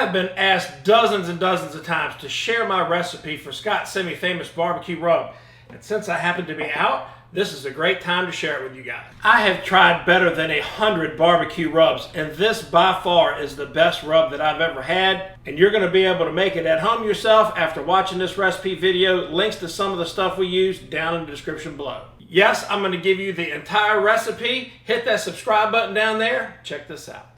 have been asked dozens and dozens of times to share my recipe for Scott's semi-famous barbecue rub. And since I happen to be out, this is a great time to share it with you guys. I have tried better than 100 barbecue rubs, and this by far is the best rub that I've ever had. And you're going to be able to make it at home yourself after watching this recipe video. Links to some of the stuff we use down in the description below. Yes, I'm going to give you the entire recipe. Hit that subscribe button down there. Check this out.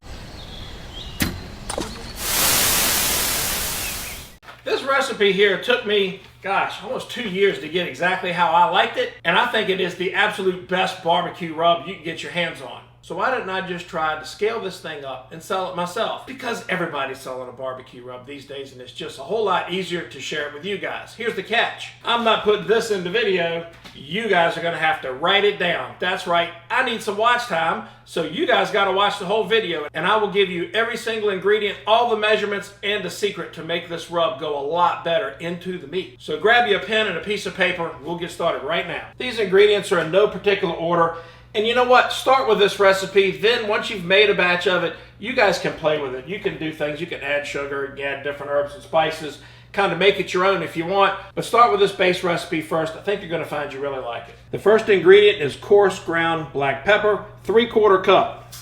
This recipe here took me, gosh, almost 2 years to get exactly how I liked it, and I think it is the absolute best barbecue rub you can get your hands on. So why didn't I just try to scale this thing up and sell it myself? Because everybody's selling a barbecue rub these days, and it's just a whole lot easier to share it with you guys. Here's the catch. I'm not putting this in the video. You guys are going to have to write it down. That's right. I need some watch time, so you guys got to watch the whole video, and I will give you every single ingredient, all the measurements, and the secret to make this rub go a lot better into the meat. So grab you a pen and a piece of paper. We'll get started right now. These ingredients are in no particular order. And you know what? Start with this recipe. Then once you've made a batch of it, you guys can play with it. You can do things. You can add sugar, you can add different herbs and spices, kind of make it your own if you want. But start with this base recipe first. I think you're going to find you really like it. The first ingredient is coarse ground black pepper, 3/4 cup.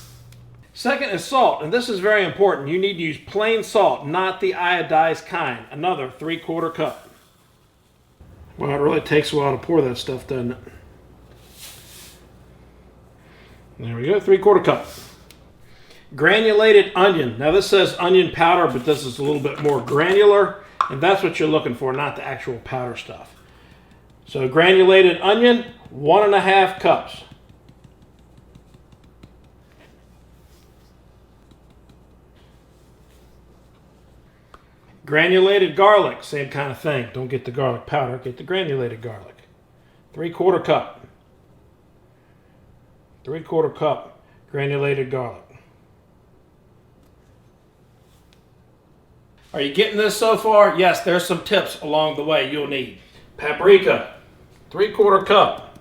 Second is salt, and this is very important. You need to use plain salt, not the iodized kind. Another 3/4 cup. Well, it really takes a while to pour that stuff, doesn't it? There we go, 3/4 cup. Granulated onion. Now this says onion powder, but this is a little bit more granular, and that's what you're looking for, not the actual powder stuff. So granulated onion, 1.5 cups. Granulated garlic, same kind of thing. Don't get the garlic powder, get the granulated garlic. 3/4 cup. 3/4 cup granulated garlic. Are you getting this so far? Yes, there's some tips along the way you'll need. Paprika, 3/4 cup.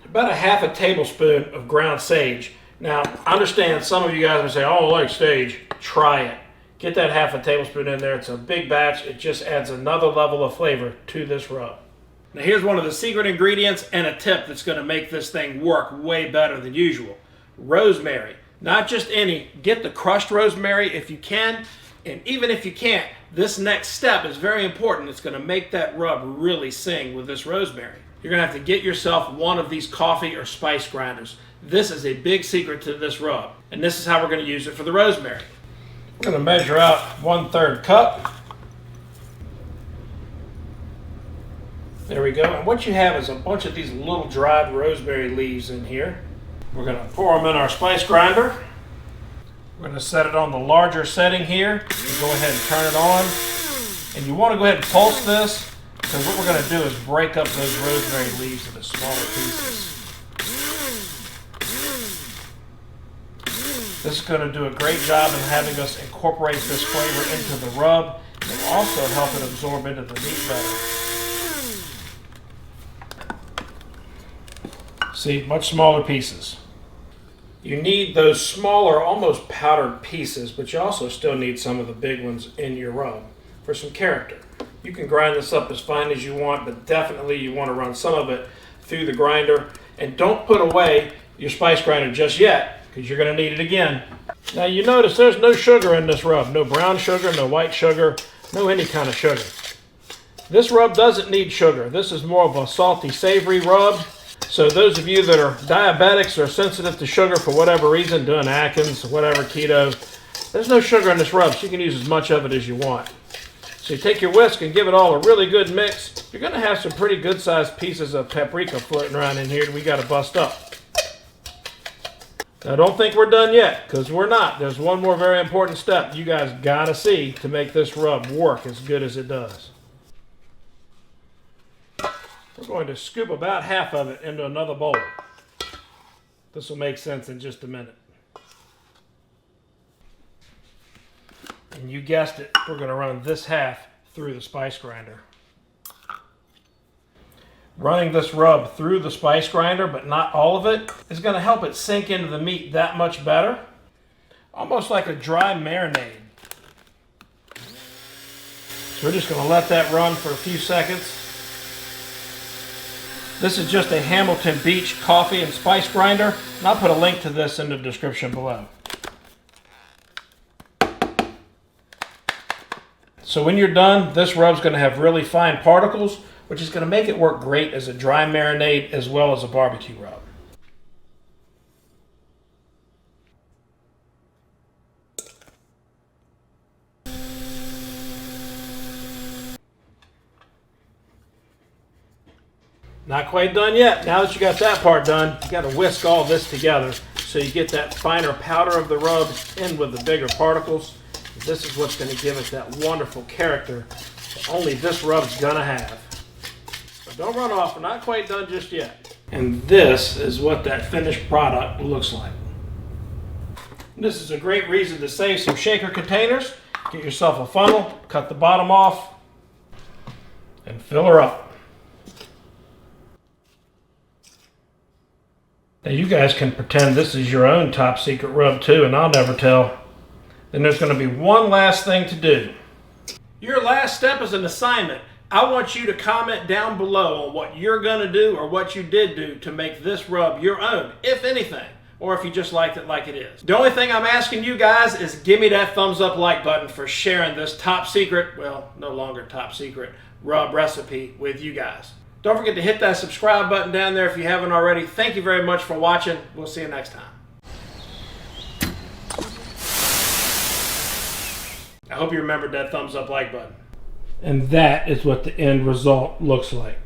About 1/2 tablespoon of ground sage. Now, I understand some of you guys will say, oh, I like sage. Try it. Get that 1/2 tablespoon in there. It's a big batch. It just adds another level of flavor to this rub. Now here's one of the secret ingredients and a tip that's going to make this thing work way better than usual. Rosemary. Not just any. Get the crushed rosemary if you can. And even if you can't, this next step is very important. It's going to make that rub really sing with this rosemary. You're going to have to get yourself one of these coffee or spice grinders. This is a big secret to this rub. And this is how we're going to use it for the rosemary. We're going to measure out 1/3 cup. There we go. And what you have is a bunch of these little dried rosemary leaves in here. We're going to pour them in our spice grinder. We're going to set it on the larger setting here. And go ahead and turn it on. And you want to go ahead and pulse this, because what we're going to do is break up those rosemary leaves into smaller pieces. This is going to do a great job in having us incorporate this flavor into the rub. It will also help it absorb into the meat better. See, much smaller pieces. You need those smaller, almost powdered pieces, but you also still need some of the big ones in your rub for some character. You can grind this up as fine as you want, but definitely you want to run some of it through the grinder. And don't put away your spice grinder just yet, because you're going to need it again. Now you notice there's no sugar in this rub. No brown sugar, no white sugar, no any kind of sugar. This rub doesn't need sugar. This is more of a salty, savory rub. So those of you that are diabetics or sensitive to sugar for whatever reason, doing Atkins, whatever, keto, there's no sugar in this rub, so you can use as much of it as you want. So you take your whisk and give it all a really good mix. You're going to have some pretty good sized pieces of paprika floating around in here that we got to bust up. Now don't think we're done yet, because we're not. There's one more very important step you guys got to see to make this rub work as good as it does. We're going to scoop about half of it into another bowl. This will make sense in just a minute. And you guessed it, we're going to run this half through the spice grinder. Running this rub through the spice grinder, but not all of it, is going to help it sink into the meat that much better. Almost like a dry marinade. So we're just going to let that run for a few seconds. This is just a Hamilton Beach coffee and spice grinder, and I'll put a link to this in the description below. So when you're done, this rub's going to have really fine particles, which is going to make it work great as a dry marinade as well as a barbecue rub. Not quite done yet. Now that you got that part done, you got to whisk all this together so you get that finer powder of the rub in with the bigger particles. This is what's going to give it that wonderful character that only this rub's going to have. But don't run off. We're not quite done just yet. And this is what that finished product looks like. This is a great reason to save some shaker containers. Get yourself a funnel, cut the bottom off, and fill her up. Now you guys can pretend this is your own top secret rub too, and I'll never tell. Then there's going to be one last thing to do. Your last step is an assignment. I want you to comment down below on what you're going to do or what you did do to make this rub your own, if anything, or if you just liked it like it is. The only thing I'm asking you guys is give me that thumbs up like button for sharing this top secret, well, no longer top secret, rub recipe with you guys. Don't forget to hit that subscribe button down there if you haven't already. Thank you very much for watching. We'll see you next time. I hope you remembered that thumbs up like button. And that is what the end result looks like.